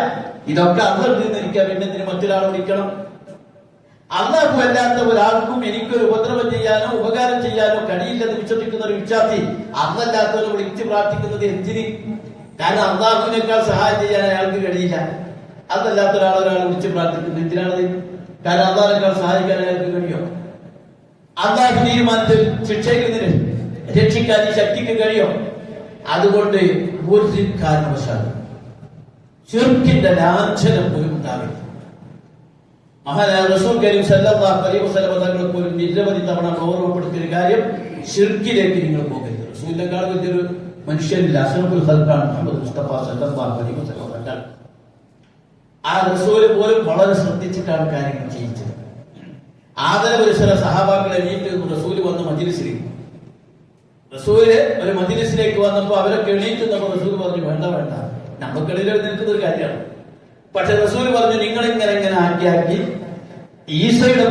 A: ഇതൊക്കെ അള്ളാഹു നിന്നിരിക്കാൻ പിന്നെ ഇതിന് മറ്റൊരാളെ വിളിക്കണം. അള്ളാഹു അല്ലാത്ത ഒരാൾക്കും എനിക്കൊരു ഉപദ്രവം ചെയ്യാനോ ഉപകാരം ചെയ്യാനോ കഴിയില്ലെന്ന് വിശ്വസിക്കുന്ന ഒരു വിശ്വാസി അള്ളല്ലാത്തവരെ വിളിച്ച് പ്രാർത്ഥിക്കുന്നത് എന്തിന്? കാരണം അള്ളാഹുവിനേക്കാൾ സഹായം ചെയ്യാൻ അയാൾക്ക് കഴിയില്ല. അതല്ലാത്ത ഒരാളെ വിളിച്ച് പ്രാർത്ഥിക്കുന്നത് എന്തിനാണത്? കാരണം അള്ളാഹിനേക്കാൾ സഹായിക്കാൻ അയാൾക്ക് കഴിയോ? അള്ളാഹു തീരുമാനത്തിൽ ശിക്ഷയിൽ നിന്ന് രക്ഷിക്കാൻ ഈ ശക്തിക്ക് കഴിയോ? അതുകൊണ്ട് ഒരു കാരണവശാലും ശിർക്കിന്റെ ലാഞ്ചനം പോലും ഉണ്ടാവില്ല. മഹാനായ റസൂൽ കരീം സല്ലല്ലാഹു അലൈഹി വസല്ലം തങ്ങൾ പോലും നിരവധി തവണ ഓർമ്മപ്പെടുത്തിയ കാര്യം, ശിർക്കിലേക്ക് നിങ്ങൾ പോകരുത്. റസൂലിനെക്കാൾ വലിയൊരു മനുഷ്യനില്ല. അഷ്റഫുൽ ഖൽഖാണ് മുഹമ്മദ് മുസ്തഫ സല്ലല്ലാഹു അലൈഹി വസല്ലം തങ്ങൾ. ആ റസൂല് പോലും വളരെ ശ്രദ്ധിച്ചിട്ടാണ് കാര്യങ്ങൾ ചെയ്യിച്ചത്. ആദരവ് ചില സഹാബാക്കളെ എണീറ്റ് റസൂല് വന്ന മജ്‌ലിസിൽ, റസൂല് ഒരു മജ്‌ലിസിലേക്ക് വന്നപ്പോൾ അവരൊക്കെ എണീറ്റുന്നപ്പോൾ റസൂൽ പറഞ്ഞു, വേണ്ട വേണ്ട, നമുക്കിടയിൽ നിൽക്കുന്ന ഒരു കാര്യമാണ്. പക്ഷെ റസൂൽ പറഞ്ഞു, നിങ്ങൾ ഇങ്ങനെ ആക്കി ഈസയുടെ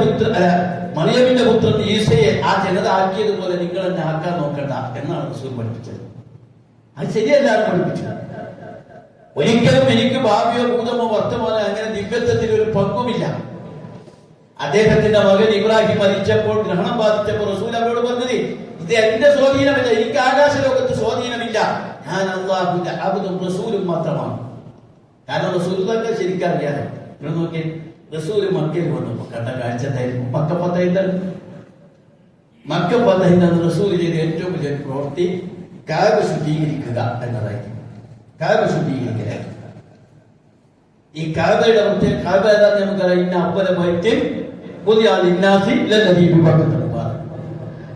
A: മറിയമിന്റെ പുത്രൻ ഈസയെ ആ ജനത ആക്കിയതുപോലെ നിങ്ങൾ എന്നെ ആക്കാൻ നോക്കണ്ട എന്നാണ് റസൂൽ പഠിപ്പിച്ചത്. അത് ശരിയല്ലാതെ പഠിപ്പിച്ചത്. ഒരിക്കലും എനിക്ക് ഭാവിയോ ഭൂതമോ വർത്തമാനോ അങ്ങനെ ദിവ്യത്വത്തിൽ ഒരു പങ്കുമില്ല. അദ്ദേഹത്തിന്റെ മകൻ ഇബ്രാഹിം മരിച്ചപ്പോൾ, ഗ്രഹണം ബാധിച്ചപ്പോൾ റസൂൽ അവരോട് പറഞ്ഞത്, ഇത് എന്റെ സ്വാധീനമില്ല, എനിക്ക് ആകാശ ലോകത്ത് സ്വാധീനമില്ല, ഞാൻ അല്ലാഹുവിന്റെ അബ്ദും റസൂലും മാത്രമാണ്. കാരണം റസൂലുള്ളാഹിനെ ശരിക്കറിയാതെ. നിങ്ങൾ നോക്കിയേ, റസൂല് മക്കയിൽ വന്നപ്പോൾ കണ്ട കാഴ്ച എന്തായിരുന്നു? മക്ക ഫതഹിന്റെ റസൂൽ ചെയ്ത ഏറ്റവും വലിയ പ്രവൃത്തി കഅബ ശുദ്ധീകരിക്കുക എന്നതായിരുന്നു. കഅബ ശുദ്ധീകരിക്കുക. ഈ കഅബയുടെ പ്രത്യേക കഅബ ഏതാന്ന് നമുക്കറിയാം. ഇന്ന അവ്വല ബൈത്തിൻ വുദിഅ ലിന്നാസി ലല്ലദീ ബിബക്കത്ത മുബാറക്.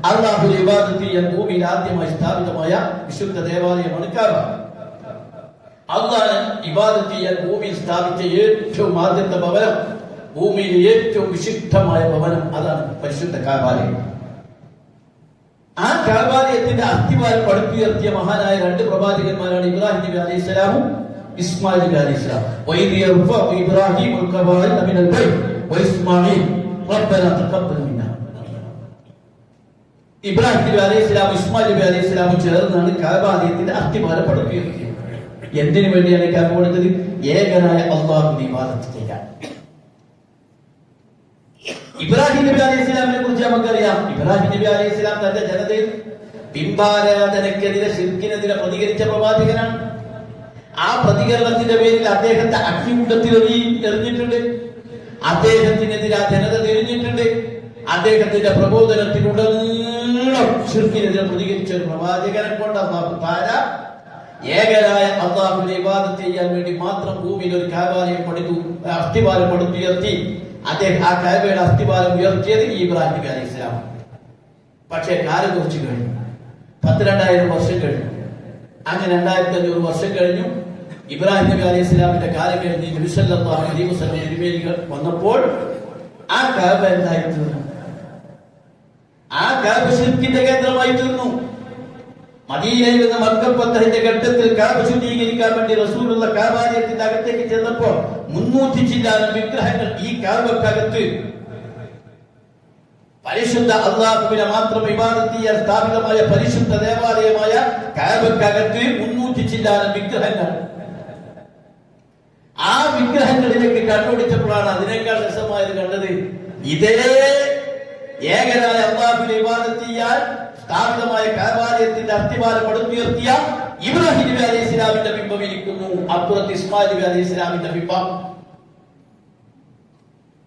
A: അല്ലാഹുവിന്റെ ഇബാദത്ത് ചെയ്യാൻ ഭൂമിയിൽ ആദ്യമായി സ്ഥാപിതമായ വിശുദ്ധ ദേവാലയമാണ് കഅബ. അല്ലാഹ് ഇബാദത്ത് ചെയ്യാൻ ഭൂമിയിൽ സ്ഥാപിച്ച ഏറ്റവും ആദ്യത്തെ ഭവനം, ഭൂമിയിലെ ഏറ്റവും വിശിഷ്ടമായ ഭവനം, അതാണ് പരിശുദ്ധ കഅബാലയം. ആ കഅബാലയത്തിന്റെ അസ്ഥിവാരം പടുത്തുയർത്തിയ മഹാനായ രണ്ട് പ്രവാചകന്മാരാണ് ഇബ്രാഹിം നബി അലൈഹിസ്സലാമും ഇസ്മായിൽ നബി അലൈഹിസ്സലാം. വൈദി യർഫഉ ഇബ്രാഹിമുൽ ഖവാഇദ മിനൽ ബൈത്ത് വഇസ്മാഈൽ റബ്ബനാ തഖബ്ബൽ മിന്നാ. ഇബ്രാഹിം നബി അലൈഹിസ്സലാം ഇസ്മായിൽ നബി അലൈഹിസ്സലാം ചേർന്നാണ് കഅബാലയത്തിന്റെ അസ്ഥിവാരം പടുത്തുയർത്തിയത്. എന്തിനു വേണ്ടിയാണ് കഅബ പണിതത്? ഏകനായ അല്ലാഹുവിനെ ഇബാദത്ത് ചെയ്യാൻ. ഇബ്രാഹിം നബി അലൈഹിസ്സലാമിനെ കുറിച്ച് നമുക്കറിയാം. ഇബ്രാഹിം നബി അലൈഹിസ്സലാം തന്റെ ജനതയിൽ ബിംബാരാധനക്കെതിരെ, ശിർക്കിനെതിരെ പ്രതികരിച്ച പ്രവാചകനാണ്. ആ പ്രതികരണത്തിന്റെ പേരിൽ അദ്ദേഹത്തെ അഗ്നികുണ്ഡത്തിൽ എറിഞ്ഞിട്ടുണ്ട്. അദ്ദേഹത്തിനെതിരെ ആ ജനത തിരിഞ്ഞിട്ടുണ്ട്. അദ്ദേഹത്തിന്റെ പ്രബോധനത്തിലുടനീളം ശിർക്കിനെതിരെ പ്രതികരിച്ച ഒരു പ്രവാചകനെ കൊണ്ട് അല്ലാഹു തആല ഏകനായ അല്ലാഹുവിനെ ഇബാദത്ത് ചെയ്യാൻ വേണ്ടി മാത്രം ഭൂമിയിൽ ഒരു കഅബാലയം പണിതു, അസ്ഥിവാരം പടുത്തുയർത്തി. അദ്ദേഹം ആ കഅബയുടെ അസ്ഥിവാരം ഉയർത്തിയത് ഇബ്രാഹിം നബി അലൈഹിസ്സലാം. പക്ഷേ കാലം കുറച്ച് കഴിഞ്ഞു, 12,000 വർഷം കഴിഞ്ഞു. അങ്ങനെ 2500 വർഷം കഴിഞ്ഞു. ഇബ്രാഹിം നബി അലൈഹിസ്സലാമിന്റെ കാലം കഴിഞ്ഞ് നബി സല്ലല്ലാഹു അലൈഹി വസല്ലം തിരുമേനികൾ വന്നപ്പോൾ ആ കഅബ എന്തായി തീർന്നു? ആ കഅബ ശിർക്കിന്റെ കേന്ദ്രമായി തീർന്നു. മദീനയിൽ നിന്ന് മക്ക ഫതഹിന്റെ ഘട്ടത്തിൽ കഅബ ശുദ്ധീകരിക്കാൻ വേണ്ടി റസൂലുള്ള കഅബാലയത്തിന്റെ അകത്തേക്ക് ചെന്നപ്പോൾ 300 ചില്ലാനം വിഗ്രഹങ്ങൾ ഈ കഅബക്കകത്ത്, പരിശുദ്ധ അല്ലാഹുവിനെ മാത്രം ഇബാദത്ത് ചെയ്യാൻ സ്ഥാപിതമായ പരിശുദ്ധ ദേവാലയമായ കഅബക്കകത്ത് 300 ചില്ലാനം വിഗ്രഹങ്ങൾ. ആ വിഗ്രഹങ്ങളിലേക്ക് കണ്ണോടിച്ചപ്പോഴാണ് അതിനേക്കാൾ രസമായത് കണ്ടത്. ഇതേ ഏകനായ അല്ലാഹുവിനെ ഇബാദത്ത് ചെയ്യാൻ സ്ഥാപിതമായ കഅബാലയത്തിന്റെ അസ്ഥിവാരം പടുത്തുയർത്തിയ ഇബ്രാഹിം നബി അലൈഹിസ്സലാമിന്റെ ബിംബം ഇരിക്കുന്നു. അപ്പുറത്ത് ഇസ്മായിൽ നബി അലൈഹിസ്സലാമിന്റെ ബിംബം.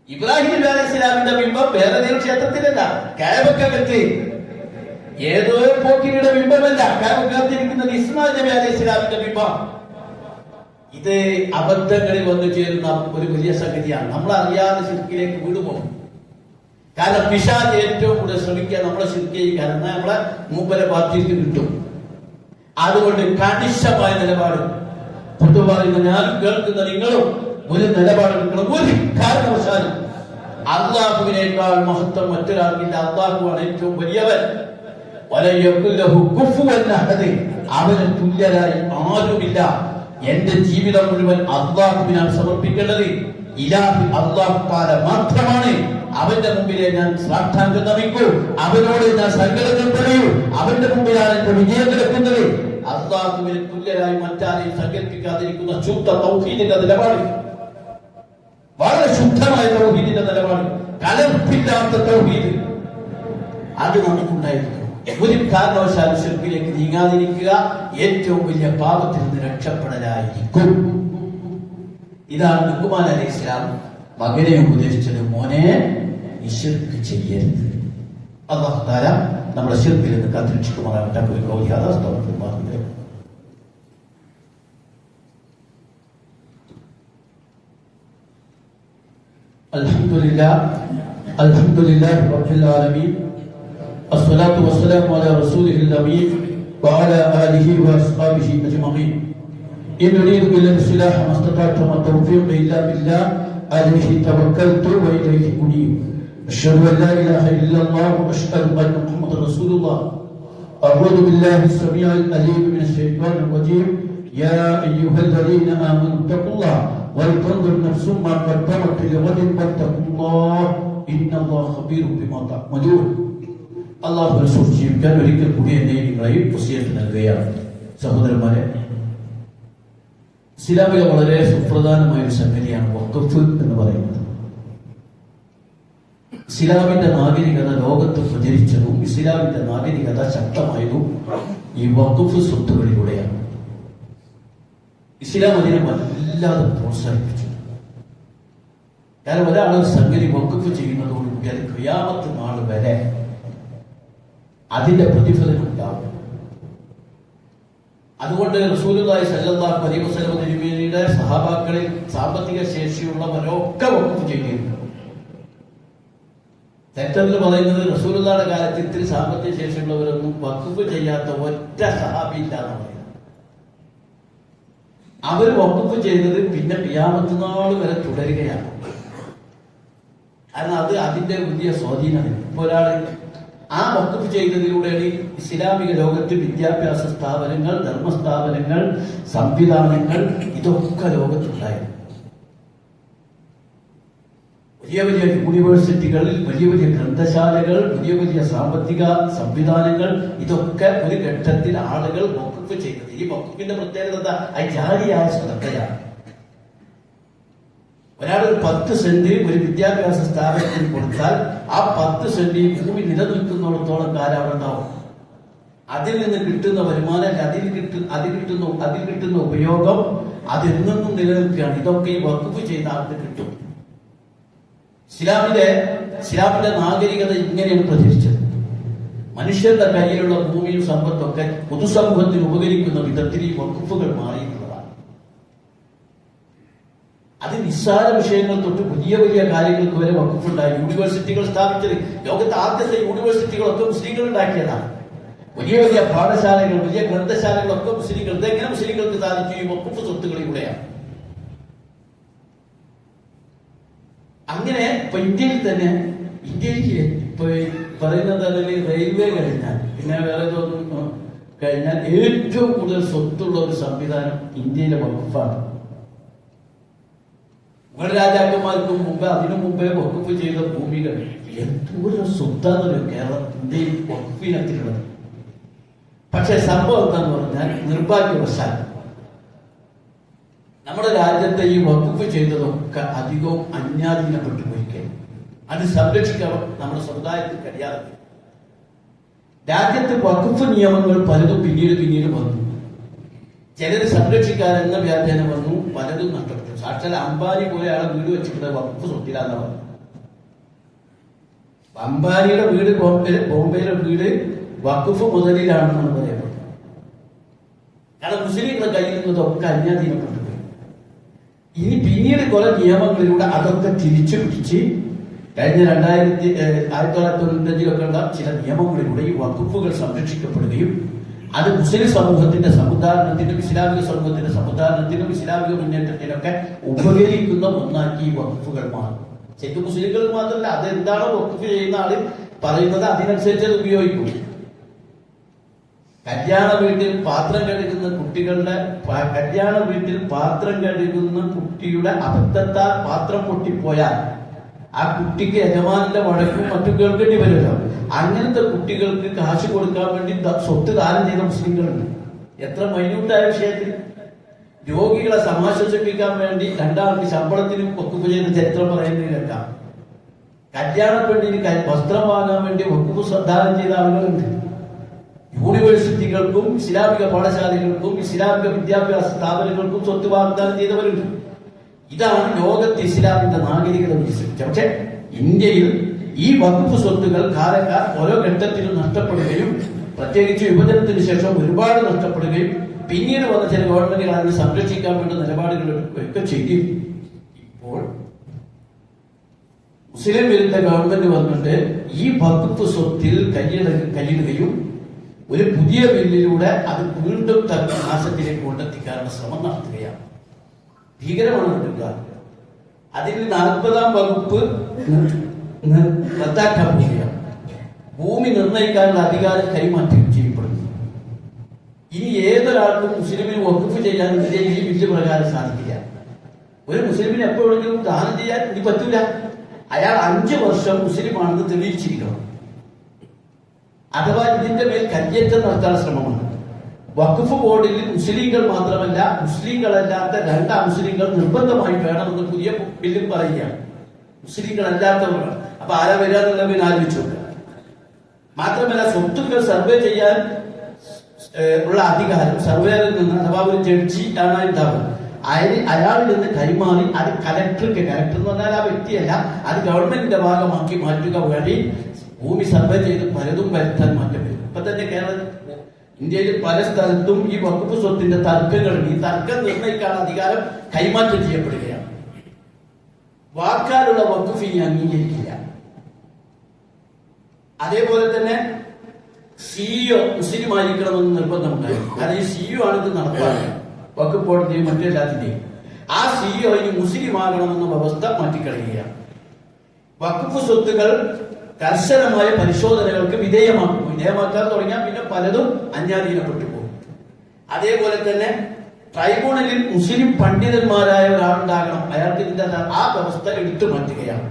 A: ഇബ്രാഹിം നബി അലൈഹിസ്സലാമിന്റെ ബിംബം വേറെ ക്ഷേത്രത്തിലല്ല, കഅബക്കകത്ത്. ഏതോ പോക്കിരിയുടെ ബിംബമല്ല, കഅബക്കകത്തിരിക്കുന്നത് ഇസ്മായിൽ നബി അലൈഹിസ്സലാമിന്റെ ബിംബം. ഇത് അബദ്ധങ്ങളിൽ വന്നു ചേരുന്ന ഒരു വലിയ സംഗതിയാണ്. നമ്മൾ അറിയാതെ ശിർക്കിലേക്ക് വീടുപോകും. കാരണം പിശാച് ഏറ്റവും കൂടുതൽ ശ്രമിക്കുക നമ്മളെ ശിർക്ക് ചെയ്യിക്കാൻ, എന്നാൽ നമ്മളെ മൂപ്പരെ പാർട്ടിക്ക് കിട്ടും. അതുകൊണ്ട് കണിശമായ നിലപാട് പറയുന്ന ഞാനും കേൾക്കുന്ന നിങ്ങളും ഒരു നിലപാടെടുക്കണം. ഒരു കാരണവശാലും അല്ലാഹുവിനേക്കാൾ മഹത്വം മറ്റൊരാൾക്കില്ല. അല്ലാഹുവാണ് ഏറ്റവും വലിയവൻ. അവന് തുല്യരായി ആരുമില്ല. എന്റെ ജീവിതം മുഴുവൻ അല്ലാഹുവിനാണ് സമർപ്പിക്കേണ്ടത്. ഇലാഹി അല്ലാഹു തആല മാത്രമാണ്. അവന്റെ മുമ്പിലെ ഞാൻ സാഷ്ടാംഗം നമിക്കൂ, അവനോട് ഞാൻ സങ്കടങ്ങൾ പറയൂ. അവന്റെ മുമ്പിലാണ് എന്റെ വിജയം കിടക്കുന്നത്. അല്ലാഹുവിന് തുല്യരായി മറ്റാരെയും സങ്കല്പിക്കാതിരിക്കുന്ന ശുദ്ധ തൗഹീദിന്റെ നിലപാട്, വളരെ ശുദ്ധമായ തൗഹീദിന്റെ നിലപാട്, കലർപ്പില്ലാത്ത തൗഹീദ്, അത് നമുക്കുണ്ടായിരുന്നു. ഒരു കാരണവശാലും ശിർക്കിലേക്ക് നീങ്ങാതിരിക്കുക ഏറ്റവും വലിയ പാപത്തിൽ നിന്ന് രക്ഷപ്പെടലായിരിക്കും. ഇതാണ് ലുഖ്മാൻ അലൈഹിസ്സലാം മകനെ ഉപദേശിച്ചത്. മോനെ, ഈ ശിർക്ക് ചെയ്യരുത്. അല്ലാഹു തആല നമ്മുടെ ശിർക്കിൽ നിന്ന് കാത്തുരക്ഷിക്കുമാറാകട്ടെ. ഒരു അൽഹംദുലില്ലാഹി റബ്ബിൽ ആലമീൻ അസ്സലാത്തു വസ്സലാമു അലാ റസൂലിഹിൽ അമീൻ വഅലാ ആലിഹി വഅസ്ഹാബിഹി അജ്മഈൻ. ഇൻ ഉരീദു ഇല്ലാ ഇസ്ലാഹ മസ്തതഅതു വ തൗഫീഖി ഇല്ലാ ബില്ലാഹ് അലൈഹി തവക്കൽതു വ ഇലൈഹി ഉനീബ്. അഷ്ഹദു അൻ ലാ ഇലാഹ ഇല്ലല്ലാഹ് വ അഷ്ഹദു അന്ന മുഹമ്മദൻ റസൂലുള്ളാഹ്. അഊദു ബില്ലാഹി അസ്-സമീഇൽ അലീം മിനശ് ശൈത്വാനിർ റജീം. യാ അയ്യുഹല്ലദീന ആമനൂ തഖുല്ലാഹ വൽതൻദുർ നഫ്സും മാ ഖദ്ദമത് ലിഗദിൻ വത്തഖുല്ലാഹ് ഇന്നല്ലാഹ ഖബീറുൻ ബിമാ തഅമലൂൻ. അല്ലാഹുവിനെ സൂക്ഷിച്ച് ജീവിക്കാൻ ഒരിക്കൽ കൂടി എന്നെയും നിങ്ങളെയും വസിയത്ത് നൽകുകയാണ്. സഹോദരന്മാരെ, ഇസ്ലാമിലെ വളരെ സുപ്രധാനമായ ഒരു സംഗതിയാണ് വഖഫ് എന്ന് പറയുന്നത്. ഇസ്ലാമിന്റെ നാഗരികത ലോകത്ത് പ്രചരിച്ചതും ഇസ്ലാമിന്റെ നാഗരികത ശക്തമായതും ഈ വഖഫ് സ്വത്തുകളിലൂടെയാണ്. ഇസ്ലാം അതിനെ വല്ലാതെ പ്രോത്സാഹിപ്പിച്ചു. കാരണം ഒരാളൊരു സംഗതി വഖഫ് ചെയ്യുന്നതോടുകൂടി അത് ഖിയാമത്ത് നാൾ വരെ അതിന്റെ പ്രതിഫലനം ഉണ്ടാവും. അതുകൊണ്ട് റസൂലുള്ളാഹി സ്വല്ലല്ലാഹു അലൈഹി വസല്ലം തിരുമേനിയുടെ സഹാബാക്കളിൽ സാമ്പത്തിക ശേഷിയുള്ളവരൊക്കെ വഖഫ് ചെയ്തിരുന്നു. ചരിത്രത്തിൽ പറയുന്നത് റസൂലുള്ളാഹിയുടെ കാലത്ത് ഇത്തിരി സാമ്പത്തിക ശേഷിയുള്ളവരൊന്നും വഖഫ് ചെയ്യാത്ത ഒറ്റ സഹാബി ഇല്ലാന്ന് പറയുന്നത്. അവർ വഖഫ് ചെയ്തത് പിന്നെ ഖിയാമത്ത് നാൾ വരെ തുടരുകയാണ്. കാരണം അത് അതിന്റെ വലിയ സ്വാധീനമാണ്. ഇപ്പൊ ഒരാൾ ആ വഖഫ് ചെയ്തതിലൂടെയാണ് ഇസ്ലാമിക ലോകത്ത് വിദ്യാഭ്യാസ സ്ഥാപനങ്ങൾ, ധർമ്മസ്ഥാപനങ്ങൾ, സംവിധാനങ്ങൾ ഇതൊക്കെ ലോകത്തുണ്ടായത്. വലിയ വലിയ യൂണിവേഴ്സിറ്റികൾ, വലിയ വലിയ ഗ്രന്ഥശാലകൾ, വലിയ വലിയ സാമ്പത്തിക സംവിധാനങ്ങൾ, ഇതൊക്കെ ഒരു ഘട്ടത്തിൽ ആളുകൾ വഖഫ് ചെയ്തത്. ഈ വഖഫിന്റെ പ്രത്യേകത അത് ജാരിയായ ശ്രദ്ധയാണ്. ഒരാൾ ഒരു 10 സെന്റ് ഒരു വിദ്യാഭ്യാസ സ്ഥാപനത്തിൽ കൊടുത്താൽ ആ 10 സെന്റ് ഭൂമി നിലനിൽക്കുന്നിടത്തോളം കാലം അവിടെ ഉണ്ടാവും. അതിൽ നിന്ന് കിട്ടുന്ന വരുമാനം, അതിൽ കിട്ടുന്ന ഉപയോഗം അതെന്നും നിലനിൽക്കുകയാണ്. ഇതൊക്കെ ഈ വഖഫ് ചെയ്ത ആൾക്ക് കിട്ടും. ഇസ്ലാമിന്റെ നാഗരികത ഇങ്ങനെയാണ് പ്രചരിച്ചത്. മനുഷ്യരുടെ കയ്യിലുള്ള ഭൂമിയും സമ്പത്തൊക്കെ പൊതുസമൂഹത്തിന് ഉപകരിക്കുന്ന വിധത്തിൽ ഈ വഖഫുകൾ മാറിയിട്ടുള്ളതാണ്. അത് നിസ്സാര വിഷയങ്ങൾ തൊട്ട് വലിയ വലിയ കാര്യങ്ങൾക്ക് വരെ വഖഫുണ്ടായി. യൂണിവേഴ്സിറ്റികൾ സ്ഥാപിച്ചത് ലോകത്തെ ആദ്യത്തെ യൂണിവേഴ്സിറ്റികളൊക്കെ മുസ്ലിങ്ങൾ ഉണ്ടാക്കിയതാണ്. വലിയ വലിയ പാഠശാലകൾ, വലിയ ഗ്രന്ഥശാലകളൊക്കെ മുസ്ലിങ്ങൾ. ഇതെങ്ങനെ മുസ്ലിങ്ങൾക്ക് സാധിച്ചു? ഈ വഖഫ് സ്വത്തുകളിലൂടെയാണ്. അങ്ങനെ ഇപ്പൊ ഇന്ത്യയിൽ ഇപ്പൊ പറയുന്നത് റെയിൽവേ കഴിഞ്ഞാൽ പിന്നെ വേറെ തോന്നുന്നു കഴിഞ്ഞാൽ ഏറ്റവും കൂടുതൽ സ്വത്തുള്ള ഒരു സംവിധാനം ഇന്ത്യയിലെ വഖഫാണ്. മുഗൾ രാജാക്കന്മാർക്കും മുമ്പ് അതിനു മുമ്പേ വഖഫ് ചെയ്ത ഭൂമികൾ എന്തോരം സ്വത്താണല്ലോ ഇന്ത്യയിൽ വഖഫിനത്തിലുള്ളത്. പക്ഷെ സംഭവം എന്താന്ന് പറഞ്ഞാൽ നിർഭാഗ്യവശാൽ നമ്മുടെ രാജ്യത്തെ ഈ വഖഫ് ചെയ്തതൊക്കെ അധികവും അന്യാധീനപ്പെട്ടു പോയിക്കഴിഞ്ഞു. അത് സംരക്ഷിക്കാൻ നമ്മുടെ സമുദായത്തിൽ കഴിയാതെ. രാജ്യത്ത് വഖഫ് നിയമങ്ങൾ പലതും പിന്നീട് വന്നു. ചിലർ സംരക്ഷിക്കാൻ എന്ന വ്യാഖ്യാനം വന്നു, പലതും നഷ്ടപ്പെട്ടു. സാക്ഷാൽ അംബാനി പോലെ ആളെ വീട് വെച്ചിട്ട് വഖഫ് സ്വത്തിലാന്ന് പറഞ്ഞു. അംബാനിയുടെ വീട് ബോംബെയിലെ വീട് വഖഫ് മുതലിലാണെന്നാണ് പറയപ്പെട്ടത്. കാരണം മുസ്ലിങ്ങളുടെ കയ്യിൽ നിന്നതൊക്കെ അന്യാധീനപ്പെട്ടു പോയി. ഇനി പിന്നീട് കുറെ നിയമങ്ങളിലൂടെ അതൊക്കെ തിരിച്ചു പിടിച്ച് കഴിഞ്ഞ 1995 ഉള്ള ചില നിയമങ്ങളിലൂടെ ഈ വഖഫുകൾ സംരക്ഷിക്കപ്പെടുകയും അത് മുസ്ലിം സമൂഹത്തിന്റെ സമുദാരണത്തിനും ഇസ്ലാമിക സമൂഹത്തിന്റെ സമുദാരണത്തിനും ഇസ്ലാമിക മുന്നേറ്റത്തിനൊക്കെ ഉപകരിക്കുന്ന ഒന്നാക്കി ഈ വഖഫുകൾ മാറും. ശരിക്കും മുസ്ലിങ്ങൾക്ക് മാത്രമല്ല, അതെന്താണോ വഖഫ് ചെയ്യുന്ന ആള് പറയുന്നത് അതിനനുസരിച്ച് അത് ഉപയോഗിക്കും. കല്യാണ വീട്ടിൽ പാത്രം കഴുകുന്ന കുട്ടിയുടെ അബദ്ധത്താൽ പാത്രം പൊട്ടിപ്പോയാൽ ആ കുട്ടിക്ക് യജമാനന്റെ വഴക്കും മറ്റും കേൾക്കേണ്ടി വരുമല്ലോ. അങ്ങനത്തെ കുട്ടികൾക്ക് കാശ് കൊടുക്കാൻ വേണ്ടി സ്വത്ത് ദാനം ചെയ്ത മുസ്ലിങ്ങളുണ്ട്. എത്ര മൈന്യൂട്ടായ വിഷയത്തിൽ രോഗികളെ സമാശ്വസിപ്പിക്കാൻ വേണ്ടി 2 ആൾക്ക് ശമ്പളത്തിന് വഖഫ് ചെയ്ത ചരിത്രം പറയുന്നത് കേൾക്കാം. കല്യാണ പെണ്ണിന് വസ്ത്രം വാങ്ങാൻ വേണ്ടി വഖഫ് ദാനം ചെയ്ത ആളുകളുണ്ട്. യൂണിവേഴ്സിറ്റികൾക്കും ഇസ്ലാമിക പാഠശാലകൾക്കും ഇസ്ലാമിക വിദ്യാഭ്യാസ സ്ഥാപനങ്ങൾക്കും സ്വത്ത് വാഗ്ദാനം ചെയ്തവരുണ്ട്. ഇതാണ് ലോകത്ത് ഇസ്ലാമിന്റെ നാഗരികത വികസിപ്പിച്ചത്. പക്ഷെ ഇന്ത്യയിൽ ഈ വഖഫ് സ്വത്തുകൾ കാലക്കാർ ഓരോ ഘട്ടത്തിലും നഷ്ടപ്പെടുകയും പ്രത്യേകിച്ച് വിഭജനത്തിന് ശേഷം ഒരുപാട് നഷ്ടപ്പെടുകയും പിന്നീട് വന്ന ചില ഗവൺമെന്റുകൾ അതിനെ സംരക്ഷിക്കാൻ വേണ്ട നിലപാടുകൾ എടുക്കുകയൊക്കെ ചെയ്തിരുന്നു. ഇപ്പോൾ മുസ്ലിം വിരുദ്ധ ഗവൺമെന്റ് വന്നിട്ട് ഈ വഖഫ് സ്വത്തിൽ കൈയിടുകയും ഒരു പുതിയ ബില്ലിലൂടെ അത് വീണ്ടും നാശത്തിലേക്ക് കൊണ്ടെത്തിക്കാനുള്ള ശ്രമം നടത്തുകയാണ്. ഭീകരമാണ് കിട്ടുക. അതിൽ 40-ാം വകുപ്പ് റദ്ദാക്കാൻ പോവുകയാണ്. ഭൂമി നിർണ്ണയിക്കാനുള്ള അധികാരം കൈമാറ്റം ചെയ്യപ്പെടുന്നു. ഇനി ഏതൊരാൾക്കും മുസ്ലിമിന് വഖഫ് ചെയ്യാൻ ഈ ബില്ല് പ്രകാരം സാധിക്കില്ല. ഒരു മുസ്ലിമിന് എപ്പോഴെങ്കിലും ദാനം ചെയ്യാൻ ഇനി പറ്റൂല. അയാൾ 5 വർഷം മുസ്ലിമാണെന്ന് തെളിയിച്ചിരിക്കണം. അഥവാ ഇതിന്റെ മേൽ കയ്യേറ്റം നടത്താനുള്ള ശ്രമമാണ്. വഖഫ് ബോർഡിൽ മുസ്ലിങ്ങൾ മാത്രമല്ല, മുസ്ലിങ്ങളല്ലാത്ത 2 മുസ്ലിങ്ങൾ നിർബന്ധമായി വേണമെന്ന് പുതിയ ബില്ലും പറയുകയാണ്. മുസ്ലിങ്ങളല്ലാത്തവരാണ്. അപ്പൊ ആരാ വരിക എന്നുള്ളതിന് ആലോചിച്ചു. മാത്രമല്ല, സ്വത്തുക്കൾ സർവേ ചെയ്യാൻ ഉള്ള അധികാരം സർവേറിൽ നിന്ന്, അഥവാ ഒരു ജഡ്ജി ആണ് ഉണ്ടാവുക. അയാളിൽ നിന്ന് കൈമാറി അത് കലക്ടർ എന്ന് പറഞ്ഞാൽ ആ വ്യക്തിയല്ല, അത് ഗവൺമെന്റിന്റെ ഭാഗമാക്കി മാറ്റുക വഴി ഭൂമി സർവേ ചെയ്ത് പലതും വരുത്താൻ മാറ്റം വരും. ഇപ്പൊ തന്നെ ഇന്ത്യയിൽ പല സ്ഥലത്തും ഈ വഖഫ് സ്വത്തിന്റെ തർക്കങ്ങളുണ്ട്. ഈ തർക്കം നിർണ്ണയിക്കാനുള്ള അധികാരം കൈമാറ്റം ചെയ്യപ്പെടുകയാണ്. വാക്കാലുള്ള വഖഫ് ഇനി അംഗീകരിക്കില്ല. അതേപോലെ തന്നെ സിഇഒ മുസ്ലിം ആയിരിക്കണമെന്ന് നിർബന്ധമുണ്ടായിരുന്നു. കാരണം ഈ സിഇഒ ആണ് ഇത് നടപ്പാക്കുക, വഖഫ് ബോർഡിന്റെയും മറ്റെല്ലാത്തിന്റെയും. ആ സിഇഒ ഇനി മുസ്ലിം ആകണമെന്ന വ്യവസ്ഥ മാറ്റിക്കളയുകയാണ്. വഖഫ് സ്വത്തുകൾ കർശനമായ പരിശോധനകൾക്ക് വിധേയമാക്കാൻ തുടങ്ങിയാൽ പിന്നെ പലതും അന്യാധീനപ്പെട്ടു പോകും. അതേപോലെ തന്നെ ട്രൈബ്യൂണലിൽ മുസ്ലിം പണ്ഡിതന്മാരായ ഒരാളുണ്ടാകണം. അയാൾക്ക് ഇതിന്റെ ആ വ്യവസ്ഥ എടുത്തു മാറ്റുകയാണ്.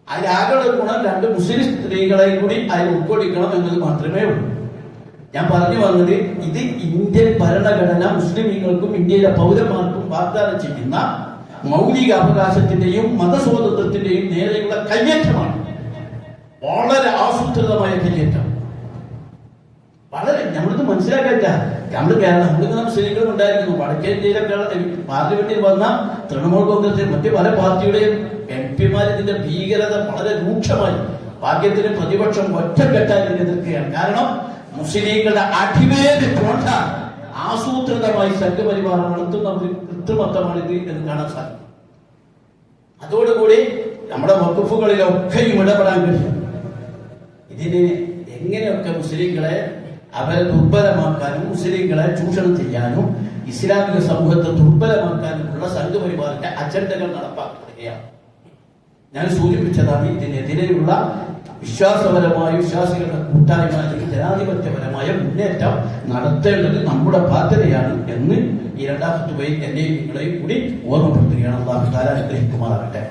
A: അതിലാകെ ഗുണം 2 മുസ്ലിം സ്ത്രീകളെ കൂടി അതിൽ ഉൾക്കൊള്ളിക്കണം എന്നത് മാത്രമേ ഉള്ളൂ. ഞാൻ പറഞ്ഞു വന്നത്, ഇത് ഇന്ത്യൻ ഭരണഘടന മുസ്ലിമീങ്ങൾക്കും ഇന്ത്യയിലെ പൗരന്മാർക്കും വാഗ്ദാനം ചെയ്യുന്ന മൗലിക അവകാശത്തിന്റെയും മതസ്വാതന്ത്ര്യത്തിന്റെയും നേരെയുള്ള കയ്യേറ്റമാണ്. വളരെ ആസൂത്രിതമായ കയ്യേറ്റം. വളരെ നമ്മളിത് മനസ്സിലാക്കില്ല. നമ്മളിങ്ങനെ മുസ്ലിങ്ങളും ഉണ്ടായിരിക്കുന്നു. വടക്കേ ഇന്ത്യയിലൊക്കെ പാർലമെന്റിൽ വന്ന തൃണമൂൽ കോൺഗ്രസ് മറ്റ് പല പാർട്ടിയുടെയും MP-മാർ ഇതിന്റെ ഭീകരത വളരെ രൂക്ഷമായി, ഭാഗ്യത്തിന് പ്രതിപക്ഷം ഒറ്റക്കെട്ടായി എതിർക്കുകയാണ്. കാരണം മുസ്ലിങ്ങളുടെ അടിമേത് പോണ്ട ആസൂത്രിതമായി സംഘപരിവാരം നടത്തുന്ന ഒരു കൃത്രിമത്വമാണിത് എന്ന് കാണാൻ സാധിക്കും. അതോടുകൂടി നമ്മുടെ വഖഫുകളിലൊക്കെയും ഇടപെടാൻ കഴിയും. ഇതിന് എങ്ങനെയൊക്കെ മുസ്ലിങ്ങളെ അവരെ ദുർബലമാക്കാനും മുസ്ലിങ്ങളെ ചൂഷണം ചെയ്യാനും ഇസ്ലാമിക സമൂഹത്തെ ദുർബലമാക്കാനുമുള്ള സംഘപരിവാറിന്റെ അജണ്ടകൾ നടപ്പാക്കുകയാണ്. ഞാൻ സൂചിപ്പിച്ചതാണ്, ഇതിനെതിരെയുള്ള വിശ്വാസപരമായ വിശ്വാസികളുടെ കൂട്ടായ്മ അല്ലെങ്കിൽ ജനാധിപത്യപരമായ മുന്നേറ്റം നടത്തേണ്ടത് നമ്മുടെ ബാധ്യതയാണ് എന്ന് ഈ 2ാം ഖുതുബയിൽ എന്റെയും നിങ്ങളെയും കൂടി ഓർമ്മപ്പെടുത്തുകയാണ്. അല്ലാഹു തആല അനുഗ്രഹിക്കുമാറാകട്ടെ.